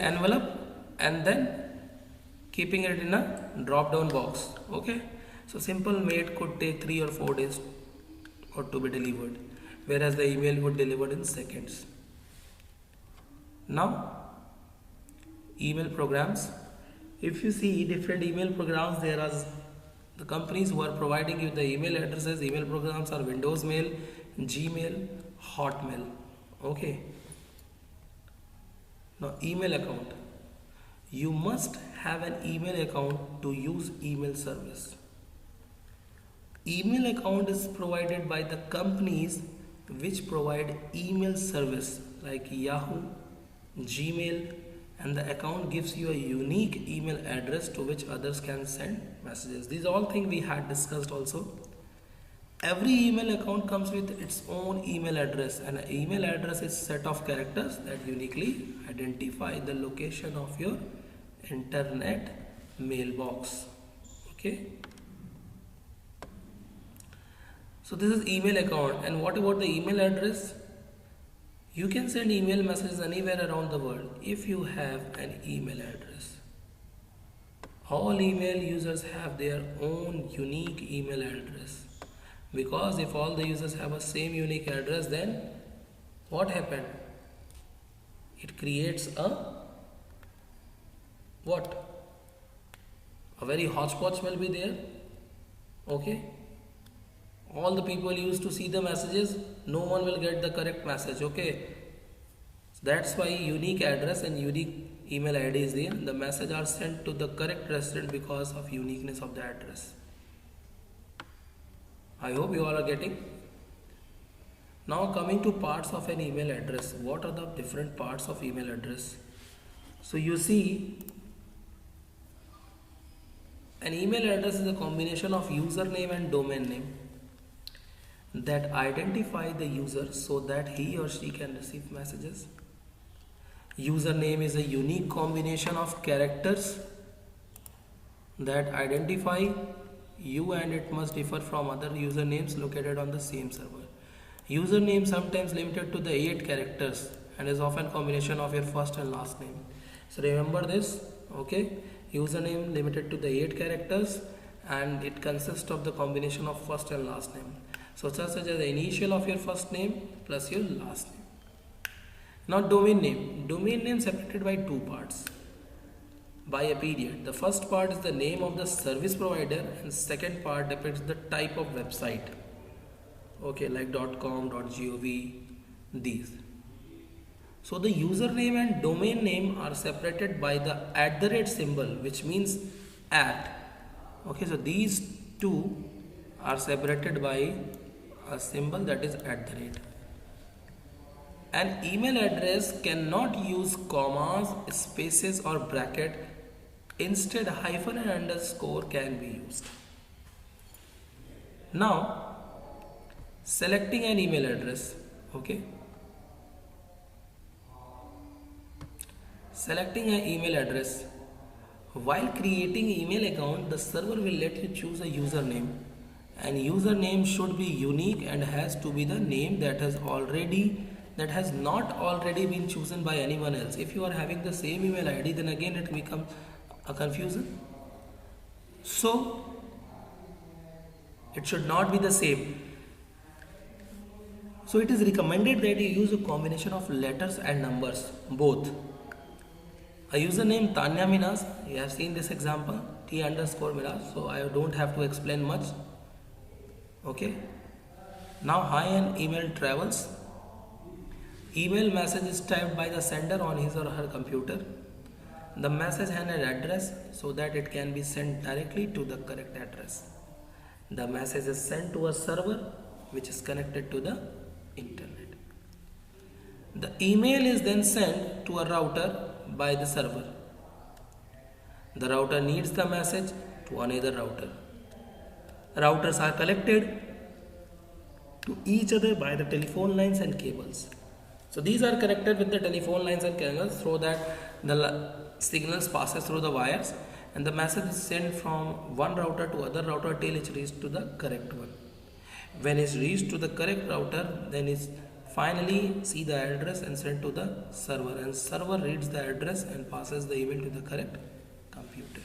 envelope and then keeping it in a drop down box. Okay, so simple mail could take 3 or 4 days or to be delivered, whereas the email would deliver in seconds. Now email programs, if you see different email programs, there are the companies who are providing you the email addresses. Email programs are Windows Mail, Gmail, Hotmail. Okay, now email account, you must have an email account to use email service. Email account is provided by the companies which provide email service like Yahoo, Gmail, and the account gives you a unique email address to which others can send messages. These all things we had discussed also. Every email account comes with its own email address, and an email address is a set of characters that uniquely identify the location of your internet mailbox. Okay, so this is email account. And what about the email address? You can send email messages anywhere around the world if you have an email address. All email users have their own unique email address, because if all the users have a same unique address, then what happened? It creates a what? A very hodgepodge will be there. Okay, all the people used to see the messages, no one will get the correct message. Okay, that's why unique address and unique email ID is there. The message are sent to the correct resident because of uniqueness of the address. I hope you all are getting. Now coming to parts of an email address. What are the different parts of email address? So you see, an email address is a combination of username and domain name that identify the user so that he or she can receive messages. Username is a unique combination of characters that identify you, and it must differ from other usernames located on the same server. Username sometimes limited to the 8 characters and is often combination of your first and last name. So remember this. Okay, username limited to the 8 characters and it consists of the combination of first and last name. So such as the initial of your first name plus your last name. Now domain name. Domain name separated by 2 parts by a period. The first part is the name of the service provider and second part depicts the type of website. Okay, like .com, .gov, these. So the username and domain name are separated by the @ symbol, which means at. Okay, so these two are separated by a symbol that is @. An email address cannot use commas, spaces or bracket. Instead, hyphen and underscore can be used. Now, selecting an email address. Okay. Selecting an email address. While creating email account, the server will let you choose a username. And username should be unique and has to be the name that has not already been chosen by anyone else. If you are having the same email ID, then again it becomes a confusion. So it should not be the same. So it is recommended that you use a combination of letters and numbers, both. A username Tanya Minas, you have seen this example, T_Minas, so I don't have to explain much. Okay. Now hi and email travels. Email message is typed by the sender on his or her computer. The message has an address so that it can be sent directly to the correct address. The message is sent to a server which is connected to the internet. The email is then sent to a router by the server. The router needs the message to another router. Routers are connected to each other by the telephone lines and cables. So these are connected with the telephone lines and cables so that the signals passes through the wires and the message is sent from one router to other router till it reaches to the correct one. When it's reached to the correct router, then it's Finally, see the address and send to the server, and server reads the address and passes the email to the correct computer.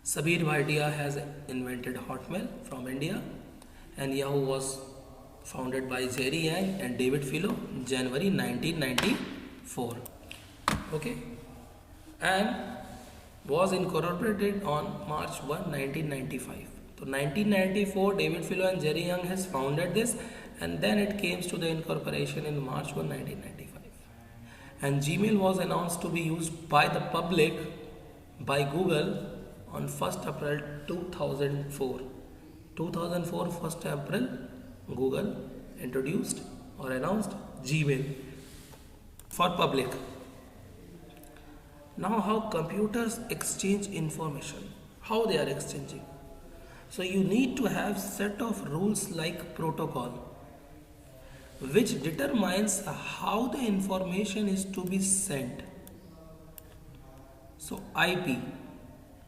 Sabir Bhatia has invented Hotmail from India, and Yahoo was founded by Jerry Yang and David Filo January 1994. Okay, and was incorporated on March 1, 1995. So 1994, David Filo and Jerry Yang has founded this, and then it came to the incorporation in March 1, 1995. And Gmail was announced to be used by the public by Google on 1st April 2004. 2004, 1st April, Google introduced or announced Gmail for public. Now, how computers exchange information, how they are exchanging. So you need to have set of rules like protocol, which determines how the information is to be sent. So IP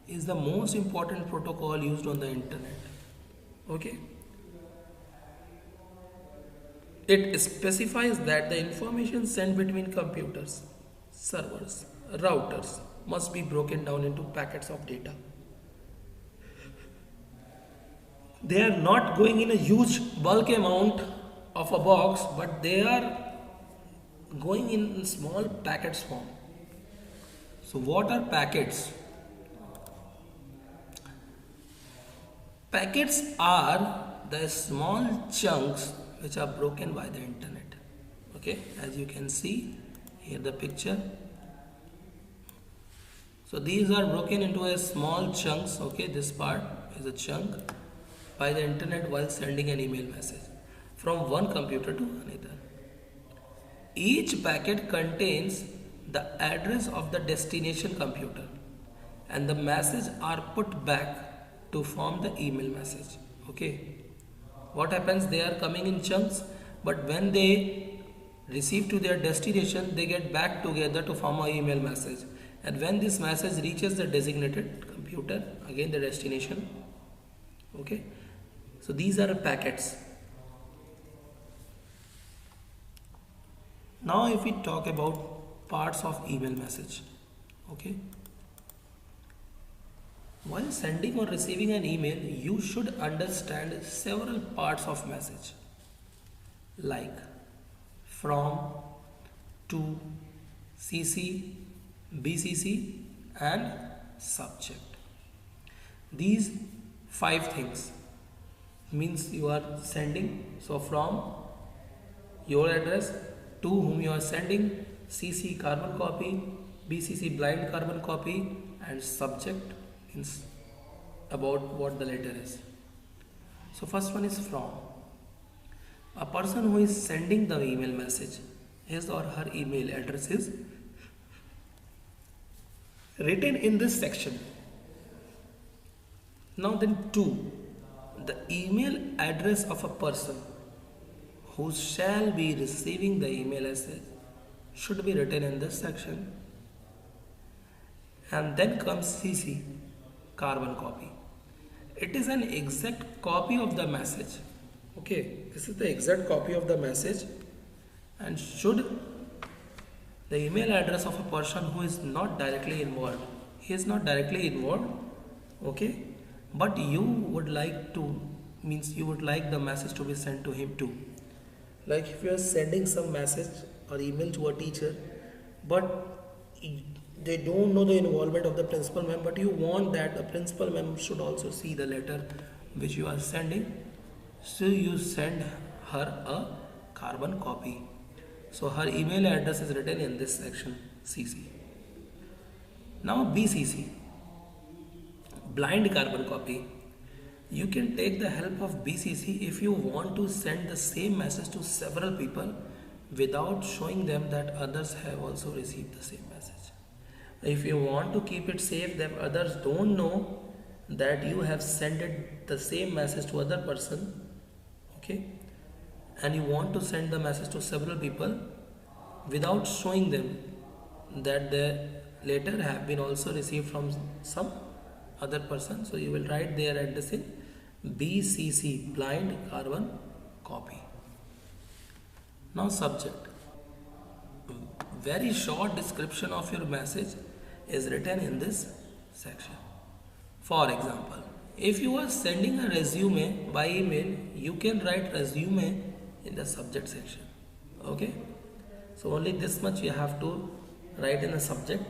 is the most important protocol used on the internet. Okay. It specifies that the information sent between computers, servers, routers must be broken down into packets of data. They are not going in a huge bulk amount of a box, but they are going in small packets form. So what are packets? Packets are the small chunks which are broken by the internet. Okay, as you can see here the picture. So these are broken into a small chunks. Okay, this part is a chunk by the internet while sending an email message from one computer to another. Each packet contains the address of the destination computer, and the message are put back to form the email message. Okay, what happens? They are coming in chunks, but when they receive to their destination, they get back together to form an email message. And when this message reaches the designated computer, again the destination. Okay, so these are packets. Now if we talk about parts of email message. Okay, while sending or receiving an email, you should understand several parts of message like from, to, CC, BCC and subject. These 5 things means you are sending. So from your address, to whom you are sending, CC carbon copy, BCC blind carbon copy, and subject means about what the letter is. So first one is from. A person who is sending the email message, his or her email address is written in this section. Now then to, the email address of a person who shall be receiving the email message should be written in this section. And then comes CC, carbon copy. It is an exact copy of the message. Okay, this is the exact copy of the message, and should the email address of a person who is not directly involved. He is not directly involved, okay, but you would like to, means you would like the message to be sent to him too. Like if you are sending some message or email to a teacher, but they don't know the involvement of the principal ma'am, but you want that the principal ma'am should also see the letter which you are sending, so you send her a carbon copy. So her email address is written in this section, CC. Now BCC, blind carbon copy. You can take the help of BCC if you want to send the same message to several people without showing them that others have also received the same message. If you want to keep it safe that others don't know that you have sent it the same message to other person, okay, and you want to send the message to several people without showing them that the letter have been also received from some other person, so you will write their address in BCC, blind carbon copy. Now subject. Very short description of your message is written in this section. For example, if you are sending a resume by email, you can write resume in the subject section. Okay, so only this much you have to write in the subject.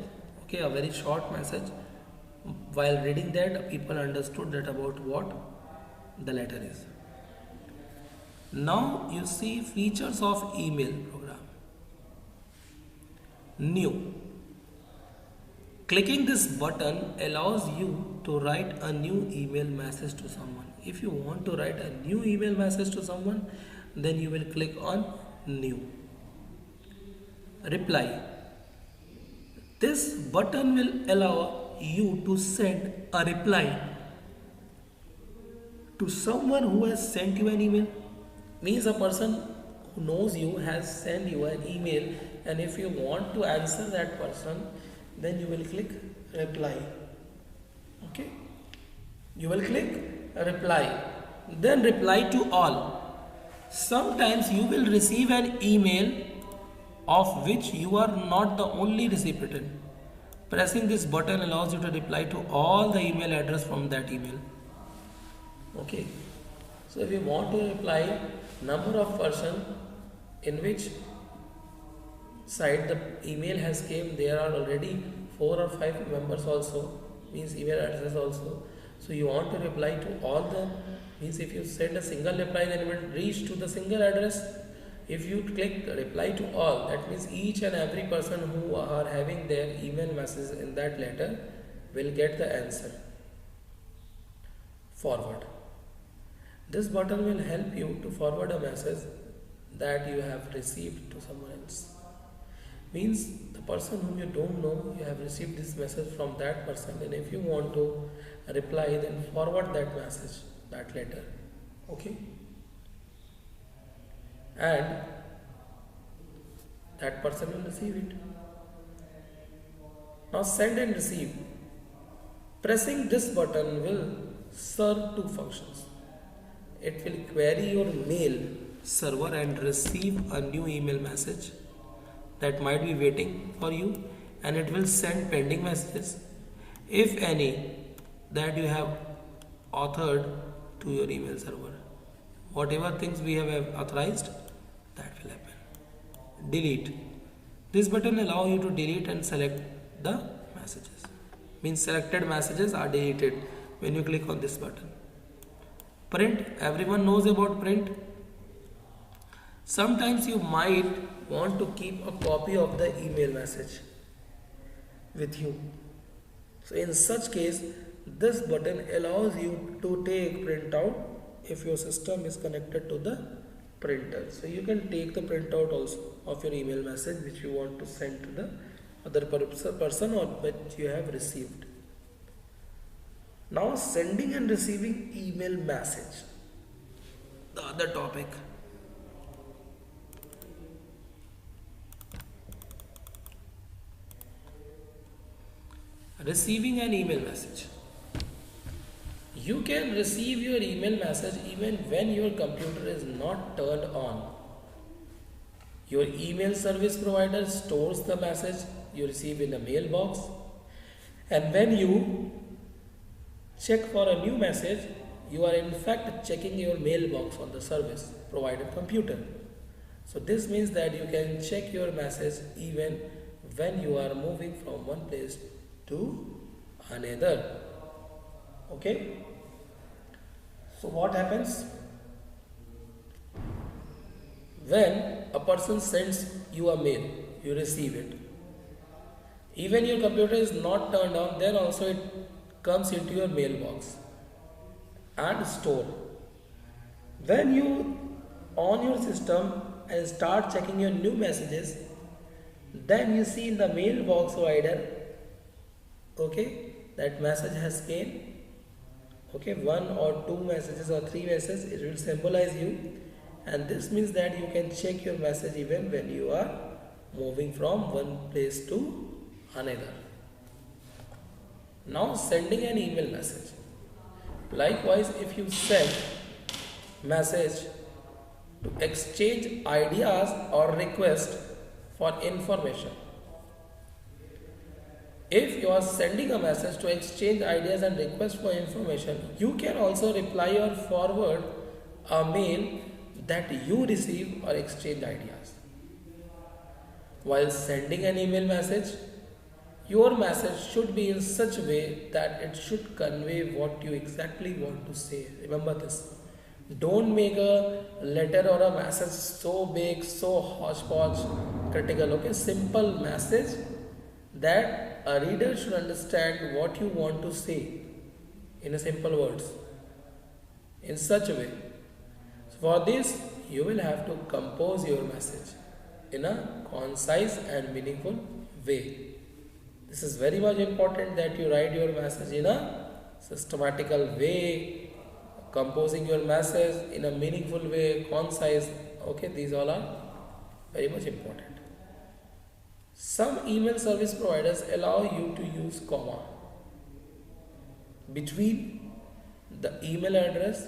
Okay, a very short message. While reading that, people understood that about what the letter is. Now you see features of email program. New. Clicking this button allows you to write a new email message to someone. If you want to write a new email message to someone, then you will click on new. Reply. This button will allow you to send a reply to someone who has sent you an email. Means a person who knows you has sent you an email, and if you want to answer that person, then you will click reply. Okay, you will click reply, then reply to all. Sometimes you will receive an email of which you are not the only recipient. Pressing this button allows you to reply to all the email address from that email. Okay, so if you want to reply number of person in which site the email has came, there are already 4 or 5 members also, means email address also. So you want to reply to all the, means if you send a single reply, then it will reach to the single address. If you click reply to all, that means each and every person who are having their email message in that letter will get the answer. Forward. This button will help you to forward a message that you have received to someone else. Means the person whom you don't know, you have received this message from that person, and if you want to reply, then forward that message, that letter. Okay, and that person will receive it. Now send and receive. Pressing this button will serve 2 functions. It will query your mail server and receive a new email message that might be waiting for you, and it will send pending messages, if any, that you have authored to your email server. Whatever things we have authorized, that will happen. Delete. This button allows you to delete and select the messages. Means selected messages are deleted when you click on this button. Print. Everyone knows about print. Sometimes you might want to keep a copy of the email message with you. So in such case, this button allows you to take printout if your system is connected to the printer. So you can take the printout also of your email message which you want to send to the other person or which you have received. Now sending and receiving email message. The other topic. Receiving an email message. You can receive your email message even when your computer is not turned on. Your email service provider stores the message you receive in a mailbox, and when you check for a new message, you are in fact checking your mailbox on the service provider computer. So this means that you can check your message even when you are moving from one place to another. Okay, so what happens when a person sends you a mail, you receive it, even your computer is not turned on, then also it comes into your mailbox and store. When you on your system and start checking your new messages, then you see in the mailbox provider, okay, that message has came. Okay, 1 or 2 messages or 3 messages, it will symbolize you, and this means that you can check your message even when you are moving from one place to another. Now sending an email message. Likewise, if you send message to exchange ideas or request for information. If you are sending a message to exchange ideas and request for information, you can also reply or forward a mail that you receive or exchange ideas. While sending an email message, your message should be in such a way that it should convey what you exactly want to say. Remember this. Don't make a letter or a message so big, so hodgepodge, critical. Okay, simple message that a reader should understand what you want to say in a simple words, in such a way. So for this, you will have to compose your message in a concise and meaningful way. This is very much important that you write your message in a systematical way, composing your message in a meaningful way, concise. Okay, these all are very much important. Some email service providers allow you to use comma between the email address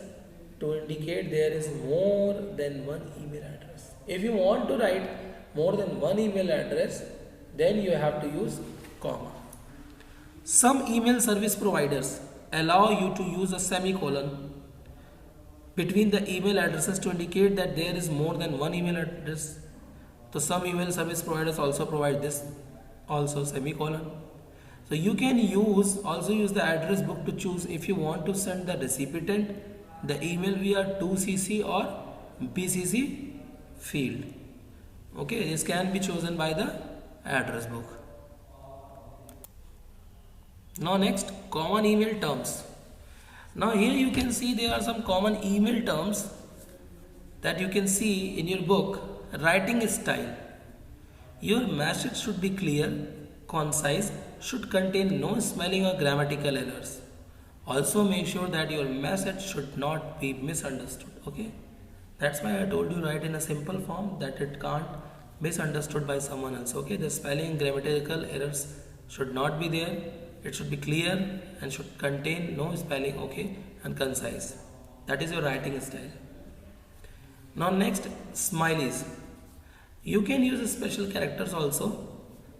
to indicate there is more than one email address. If you want to write more than one email address, then you have to use comma. Some email service providers allow you to use a semicolon between the email addresses to indicate that there is more than one email address. So some email service providers also provide this also semicolon. So you can also use the address book to choose if you want to send the recipient the email via 2CC or BCC field. Okay, this can be chosen by the address book. Now next, common email terms. Now here you can see there are some common email terms that you can see in your book. Writing style. Your message should be clear, concise, should contain no spelling or grammatical errors. Also make sure that your message should not be misunderstood. Okay, that's why I told you write in a simple form that it can't misunderstood by someone else. Okay, the spelling, grammatical errors should not be there. It should be clear and should contain no spelling. Okay, and concise. That is your writing style. Now next, smileys. You can use special characters also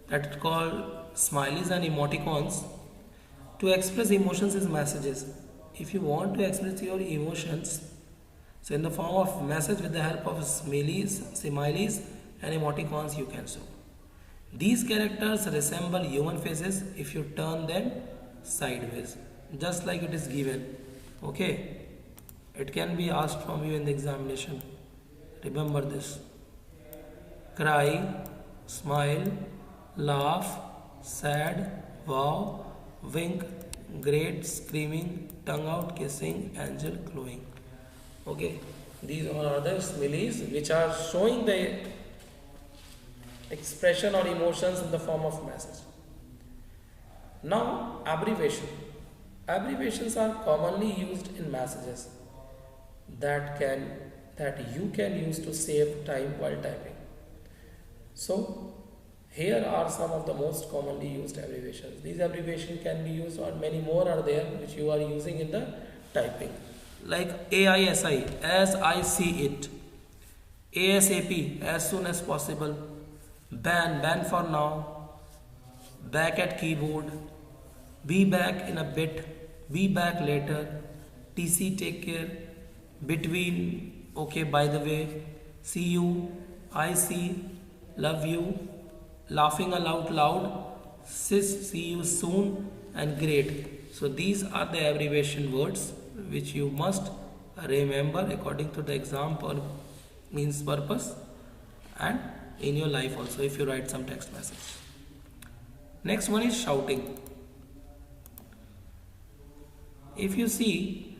that are called smileys and emoticons to express emotions as messages. If you want to express your emotions, so in the form of message with the help of smileys and emoticons you can show. These characters resemble human faces if you turn them sideways, just like it is given. Okay, it can be asked from you in the examination. Remember this. Cry, smile, laugh, sad, wow, wink, great, screaming, tongue out, kissing, angel, glowing. Okay, these all are the similes which are showing the expression or emotions in the form of message. Now, abbreviation. Abbreviations are commonly used in messages that you can use to save time while typing. So, here are some of the most commonly used abbreviations. These abbreviations can be used, or many more are there which you are using in the typing. Like AISI, as I see it. ASAP, as soon as possible. Ban for now. Back at keyboard. Be back in a bit. Be back later. TC, take care. Between, okay, by the way. See you. I see. Love you. Laughing aloud loud. Sis, see you soon. And great. So these are the abbreviation words which you must remember according to the example means purpose and in your life also if you write some text message. Next one is shouting. If you see,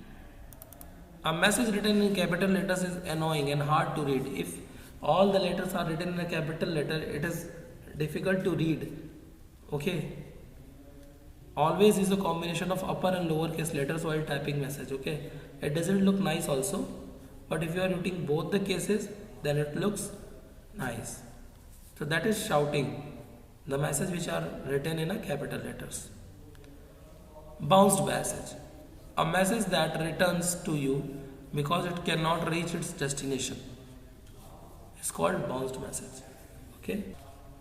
a message written in capital letters is annoying and hard to read. If all the letters are written in a capital letter, it is difficult to read. Okay. Always use a combination of upper and lower case letters while typing message. Okay. It doesn't look nice also, but if you are using both the cases, then it looks nice. So that is shouting. The message which are written in a capital letters. Bounced message. A message that returns to you because it cannot reach its destination. is called bounced message. Okay,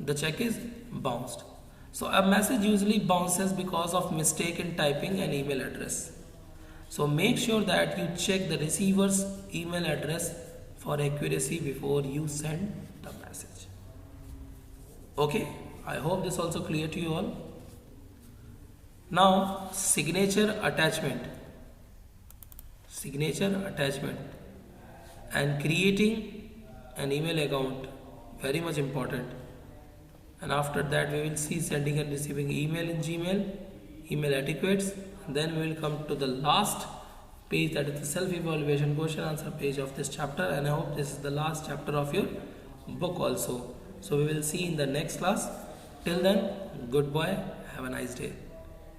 the check is bounced. So a message usually bounces because of mistake in typing an email address. So make sure that you check the receiver's email address for accuracy before you send the message. Okay, I hope this also clear to you all. Now signature attachment and creating an email account, very much important. And after that we will see sending and receiving email in Gmail, email etiquettes, and then we will come to the last page, that is the self-evaluation question answer page of this chapter. And I hope this is the last chapter of your book also. So we will see in the next class. Till then, goodbye, have a nice day.